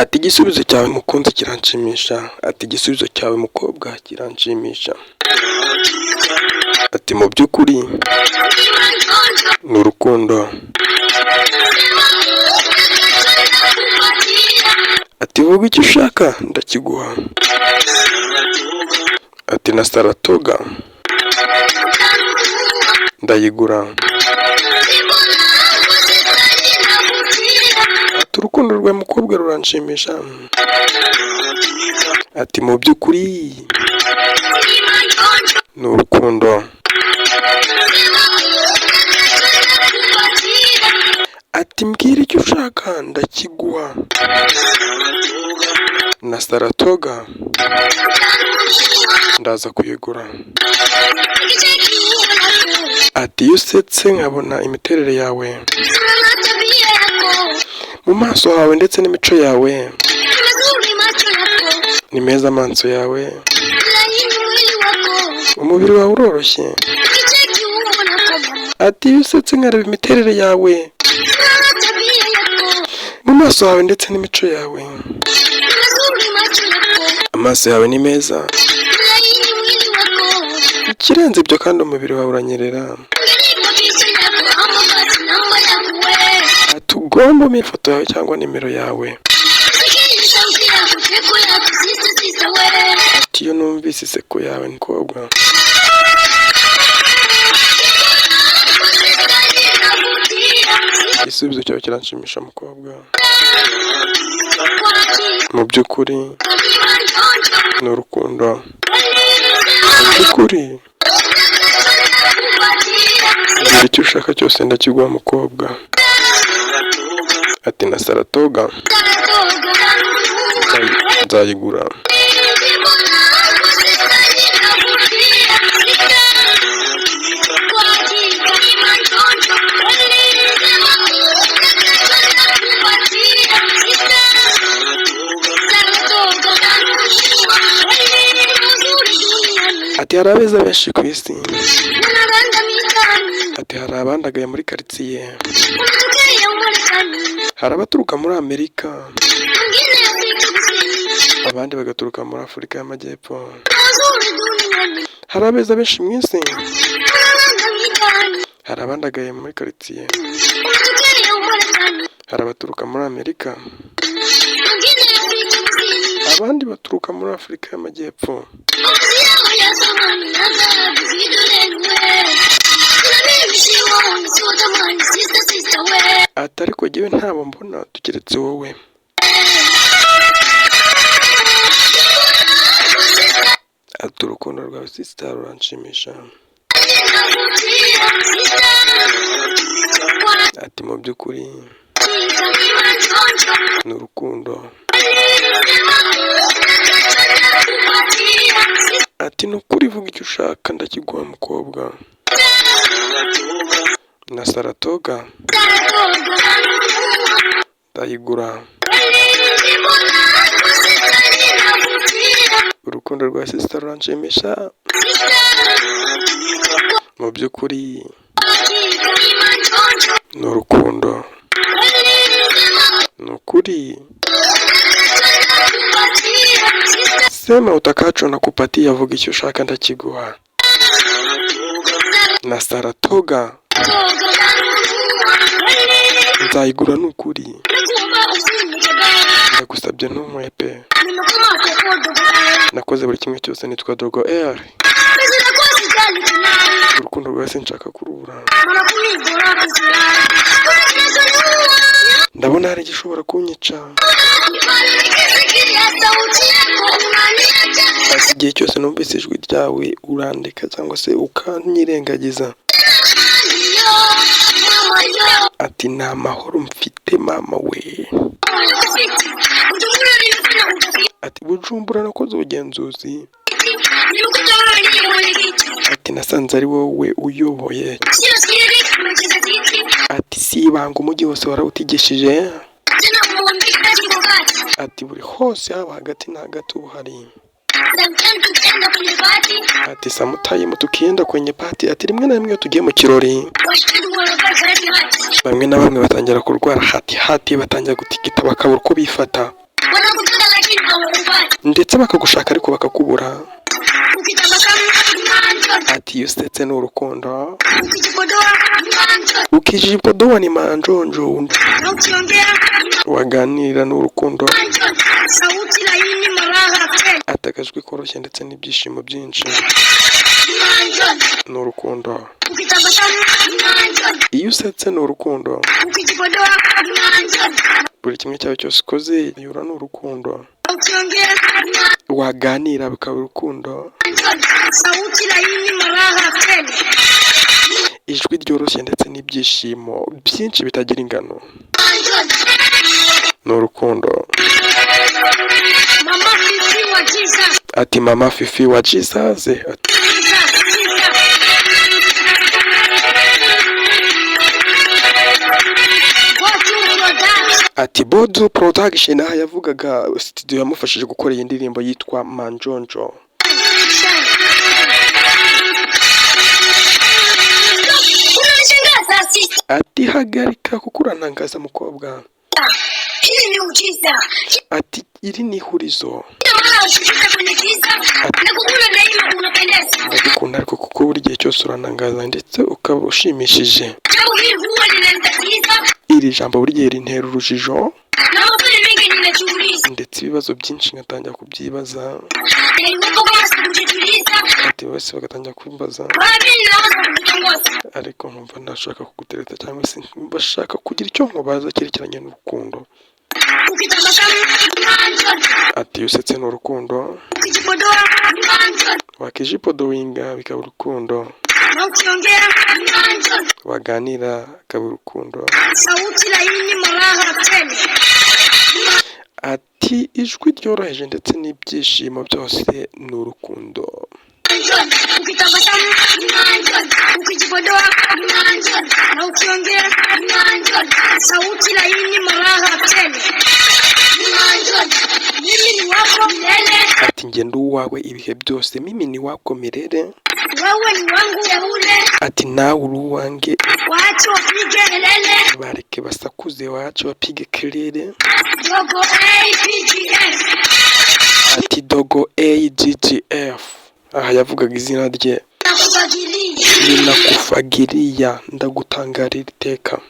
ati igisubizo cyawe mukunzi kiranshimisha, ati igisubizo cyawe mukobwa kiranshimisha, ati mu by'ukuri ni urukundo, ati vuga icyo ushaka ndakiguha, ati na Saratoga ndayigura, ati urukundo rwa mukobwa ruranshimisha, ati mu by'ukuri ni urukundo, ati mbwira icyo ushaka ndakiguha, na Saratoga ndaza kuyigura, ati iyo usetse nkabona imiterere yawe mu maso hawe ndetse n'imico yawe ni meza, amaso yawe umubiri wawe uroroshye, ati iyo usetse nkareba imiterere yawe mu maso hawe ndetse n'imico yawe, amaso yawe ni meza, ikirenze ibyo kandi umubiri wawe uranyerera, ati ugomba umpa ifoto yawe cyangwa nimero yawe, ati iyo numvise iseko yawe mukobwa igisubizo cyawe kiranshimisha mukobwa, mu by'ukuri ni urukundo, mu by'ukuri mbwira icyo ushaka cyose ndakiguha mukobwa, ati na Saratoga nzayigura, ati hari abeza benshi ku isi, ati hari abandagaye muri karitsiye, hari abaturuka muri Amerika, abandi bagaturuka muri Afurika y'Amajyepfo, hari abeza benshi mu isi, hari abandagaye muri karitsiye, hari abaturuka muri Amerika, abandi baturuka muri Afurika y'Amajyepfo, ati ariko jyewe ntabo mbona tugeretse wowe, ati urukundo rwawe sister ruranshimisha, ati mu by'ukuri ni urukundo, ati ni ukuri vuga icyo ushaka ndakiguha mukobwa, na Saratoga ndayigura, urukundo rwa sister ruranshimisha, mu by'ukuri ni urukundo, ni ukuri sema utakacho na kupatia, vuga icyo ushaka ndakiguha, na Saratoga nzayigura, ni ukuri ndagusabye ntumwepe, nakoze buri kimwe cyose, nitwa Dogo R, urukundo rwawe sinshaka kurubura, ndabona hari igishobora kunyica, ati igihe cyose numvise ijwi ryawe urandeka cyangwa se ukanyirengagiza, ati nta mahoro mfite mama we, ati Bujumbura nakoze ubugenzuzi, ati nasanze ari wowe uyoboye, ati si ibanga umujyi wose warawutigishije, ati buri hose haba hagati na hagati uhari, ati samutayimu tukienda kwenye party, ati rimwe na rimwe tugiye mu kirori bamwe na bamwe batangira kurwara hati batangira gutigita bakabura uko bifata, ndetse bakagushaka ariko bakakubura. Ukitabasamu ni manjoni. Ati iyo usetse ni urukundo, Ukijipodoa ni manjoni. ukijipodoa ni manjonjo, Na ukiongea ni waganira ni urukundo. manjoni. Sauti laini maraha tele. Ati akajwi koroshye ndetse n'ibyishimo byinshi Ni manjoni. ni urukundo. Ukitabasamu ni manjoni. Iyo usetse ni urukundo, Ukijipodoa ni manjoni. buri kimwe cyawe cyose ukoze yura ni urukundo. Na ukiongea ni Waganira bikaba urukundo. manjoni. Sauti laini maraha tele. Ijwi ryoroshye ndetse n'ibyishimo byinshi bitagira ingano Manjoni. ni urukundo. Mama Fifi wa Jesus. Ati mama Fifi wa Jesus. Ati ati Bodu Production, aha yavugaga studio yamufashije gukora iyi ndirimbo yitwa Manjonjo. Ati hagarika kuko urantangaza mukobwa. Hii ni ujiza. Ati iri ni ihurizo. Maana ushikika kwenye giza na kukula daima unapendeza. Ndagukunda ariko kuko buri gihe cyose urantangaza ndetse ukaba ushimishije. Jambo hili huwa linanitatiza Iri jambo buri gihe rintera urujijo na maswali mengi ninajiuliza. ndetse ibibazo byinshi ngatangira kubyibaza. Iwapo kama sikujituliza, Ati bose bagatangira kumbaza wapi ninaweza kukutongoza? ariko nkumva ntashaka kugutereta cyangwa se bashaka kugira icyo nkubaza cyerekeranye n'urukundo. Ukitabasamu ni manjoni. Ati iyo usetse ni urukundo, Ukijipodoa ni manjoni. wakijipodoinga bikaba urukundo, Na ukiongea ni manjoni. waganira akaba urukundo. Sauti laini maraha tele. Ati ijwi ryoroheje ndetse n'ibyishimo byose ni urukundo. Manjoni. Ukitabasamu ni manjoni. Ukijipodoa ni manjoni. Na ukiongea ni manjoni. Sauti laini maraha tele. Ni manjoni. Mimi ni wako milele. Ati njye ndi uwawe ibihe byose, mimi ni wako milele. Wewe ni wangu teule. Ati nawe uri uwanjye, Waache wapige kelele. bareke basakuze wacu bapige kelele. Dogo APGF. Ati dogo AGGF, aha yavugaga izina rye. Nakufagilia. Ninakufagiria, ndagutangarira iteka.